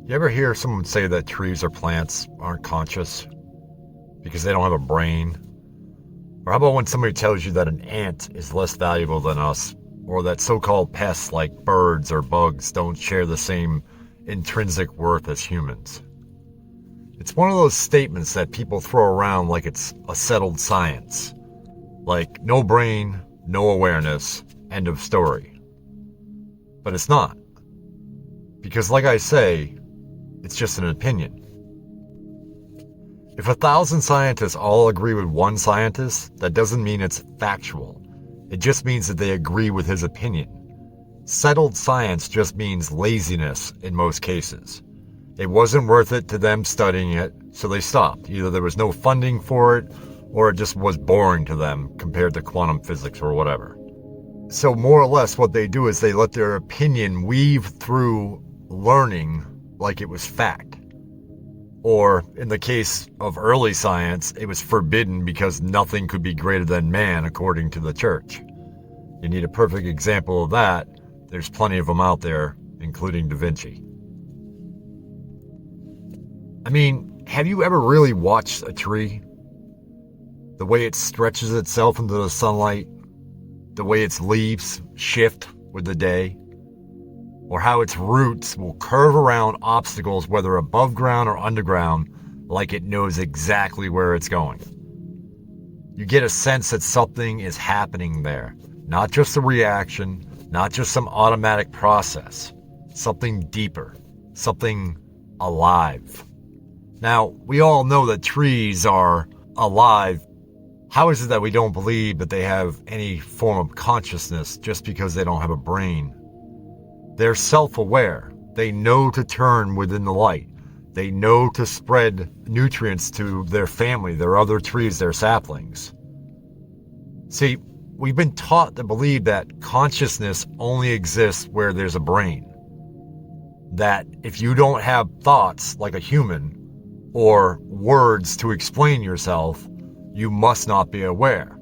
You ever hear someone say that trees or plants aren't conscious because they don't have a brain? Or how about when somebody tells you that an ant is less valuable than us, or that so-called pests like birds or bugs don't share the same intrinsic worth as humans? It's one of those statements that people throw around like it's a settled science. Like, no brain, no awareness, end of story. But it's not. Because like I say, it's just an opinion. If 1,000 scientists all agree with one scientist, that doesn't mean it's factual. It just means that they agree with his opinion. Settled science just means laziness in most cases. It wasn't worth it to them studying it, so they stopped. Either there was no funding for it, or it just was boring to them compared to quantum physics or whatever. So more or less what they do is they let their opinion weave through learning like it was fact. Or in the case of early science, it was forbidden because nothing could be greater than man according to the church. You need a perfect example of that. There's plenty of them out there, including Da Vinci. I mean, have you ever really watched a tree? The way it stretches itself into the sunlight, the way its leaves shift with the day, or how its roots will curve around obstacles, whether above ground or underground, like it knows exactly where it's going. You get a sense that something is happening there, not just a reaction, not just some automatic process, something deeper, something alive. Now, we all know that trees are alive. How is it that we don't believe that they have any form of consciousness just because they don't have a brain? They're self-aware. They know to turn within the light. They know to spread nutrients to their family, their other trees, their saplings. See, we've been taught to believe that consciousness only exists where there's a brain. That if you don't have thoughts like a human, or words to explain yourself, you must not be aware.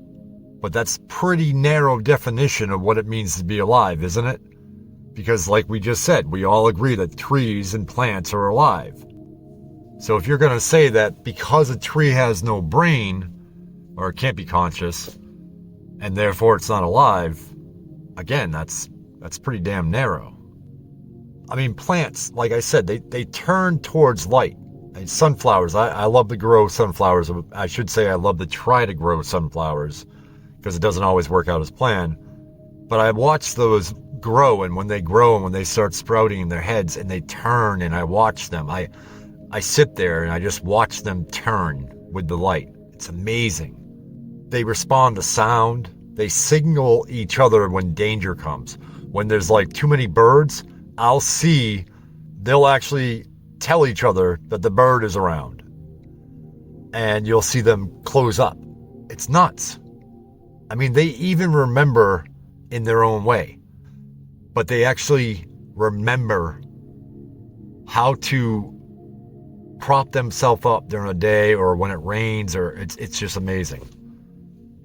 But that's pretty narrow definition of what it means to be alive, isn't it? Because like we just said, we all agree that trees and plants are alive. So if you're going to say that because a tree has no brain, or it can't be conscious, and therefore it's not alive, again, that's pretty damn narrow. I mean, plants, like I said, they turn towards light. And sunflowers, I love to grow sunflowers. I should say I love to try to grow sunflowers, because it doesn't always work out as planned. But I watch those grow, and when they grow and when they start sprouting in their heads and they turn and I watch them, I sit there and I just watch them turn with the light. It's amazing. They respond to sound. They signal each other when danger comes. When there's like too many birds, they'll actually tell each other that the bird is around. And you'll see them close up. It's nuts. I mean, they even remember in their own way. But they actually remember how to prop themselves up during a day or when it rains, or it's just amazing.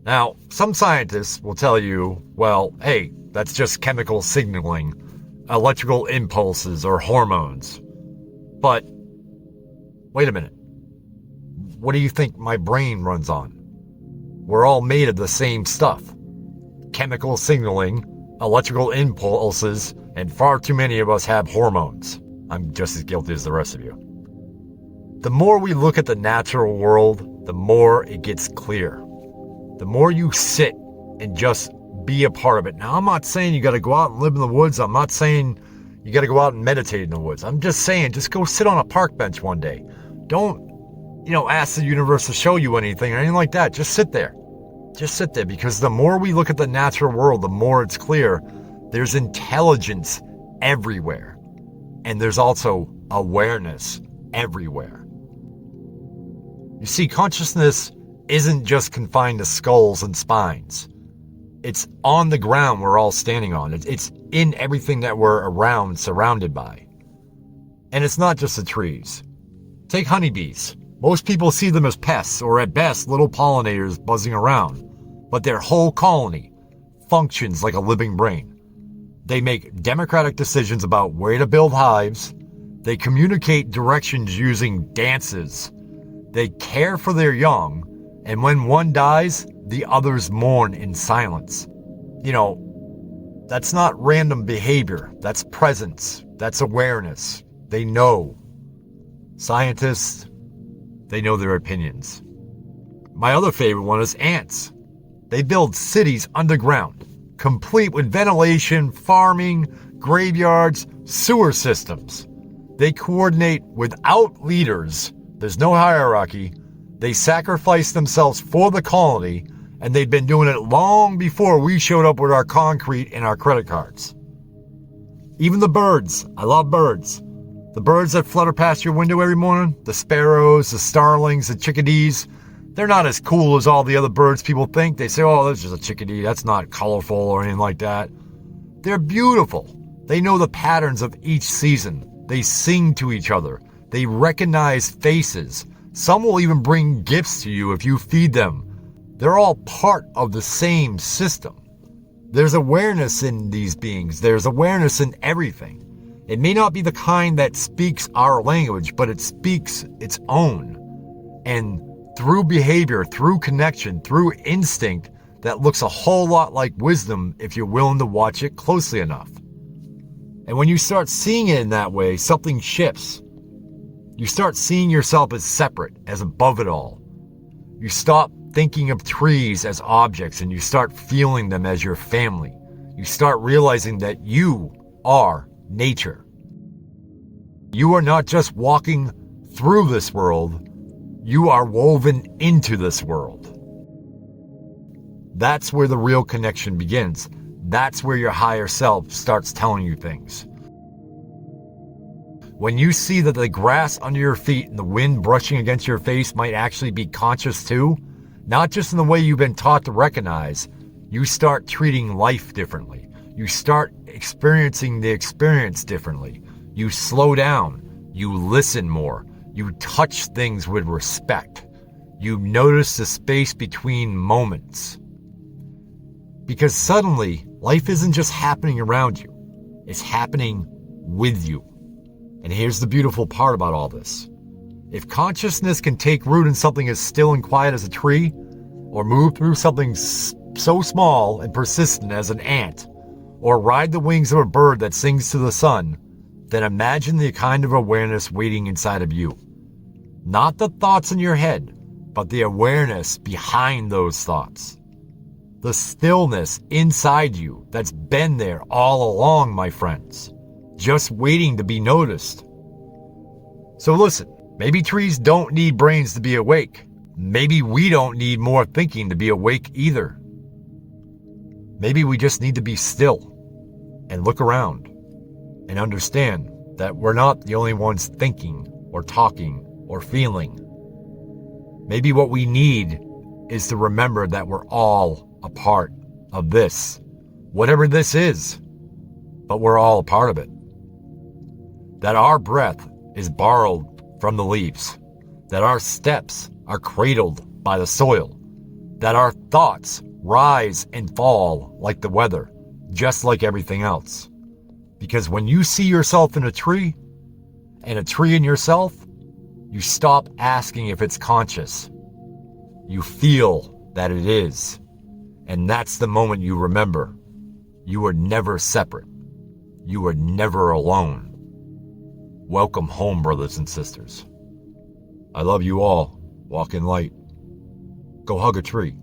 Now, some scientists will tell you, well, hey, that's just chemical signaling, electrical impulses or hormones. But wait a minute. What do you think my brain runs on? We're all made of the same stuff. Chemical signaling, electrical impulses, and far too many of us have hormones. I'm just as guilty as the rest of you. The more we look at the natural world, the more it gets clear. The more you sit and just be a part of it. Now, I'm not saying you got to go out and live in the woods. I'm not saying you got to go out and meditate in the woods. I'm just saying, just go sit on a park bench one day. Don't, ask the universe to show you anything or anything like that. Just sit there. Just sit there, because the more we look at the natural world, the more it's clear there's intelligence everywhere. And there's also awareness everywhere. You see, consciousness isn't just confined to skulls and spines. It's on the ground we're all standing on. It's in everything that we're around, surrounded by. And it's not just the trees. Take honeybees. Most people see them as pests, or at best, little pollinators buzzing around. But their whole colony functions like a living brain. They make democratic decisions about where to build hives, They communicate directions using dances. They care for their young, and when one dies, the others mourn in silence. You know, that's not random behavior. That's presence. That's awareness. They know. Scientists, they know their opinions. My other favorite one is ants. They build cities underground, complete with ventilation, farming, graveyards, sewer systems. They coordinate without leaders. There's no hierarchy. They sacrifice themselves for the colony, and they'd been doing it long before we showed up with our concrete and our credit cards. Even the birds. I love birds. The birds that flutter past your window every morning, the sparrows, the starlings, the chickadees, they're not as cool as all the other birds people think. They say, oh, that's just a chickadee. That's not colorful or anything like that. They're beautiful. They know the patterns of each season. They sing to each other. They recognize faces. Some will even bring gifts to you if you feed them. They're all part of the same system. There's awareness in these beings. There's awareness in everything. It may not be the kind that speaks our language, but it speaks its own. And through behavior, through connection, through instinct, that looks a whole lot like wisdom if you're willing to watch it closely enough. And when you start seeing it in that way, something shifts. You start seeing yourself as separate, as above it all. You stop thinking of trees as objects and you start feeling them as your family. You start realizing that you are nature. You are not just walking through this world, you are woven into this world. That's where the real connection begins. That's where your higher self starts telling you things. When you see that the grass under your feet and the wind brushing against your face might actually be conscious too, not just in the way you've been taught to recognize, you start treating life differently. You start experiencing the experience differently. You slow down. You listen more. You touch things with respect. You notice the space between moments. Because suddenly, life isn't just happening around you. It's happening with you. And here's the beautiful part about all this. If consciousness can take root in something as still and quiet as a tree, or move through something so small and persistent as an ant, or ride the wings of a bird that sings to the sun, then imagine the kind of awareness waiting inside of you. Not the thoughts in your head, but the awareness behind those thoughts. The stillness inside you that's been there all along, my friends, just waiting to be noticed. So listen, maybe trees don't need brains to be awake. Maybe we don't need more thinking to be awake either. Maybe we just need to be still and look around and understand that we're not the only ones thinking or talking or feeling. Maybe what we need is to remember that we're all a part of this, whatever this is, but we're all a part of it. That our breath is borrowed from the leaves, that our steps are cradled by the soil, that our thoughts rise and fall like the weather, just like everything else. Because when you see yourself in a tree, and a tree in yourself, you stop asking if it's conscious. You feel that it is. And that's the moment you remember. You were never separate. You were never alone. Welcome home, brothers and sisters. I love you all. Walk in light. Go hug a tree.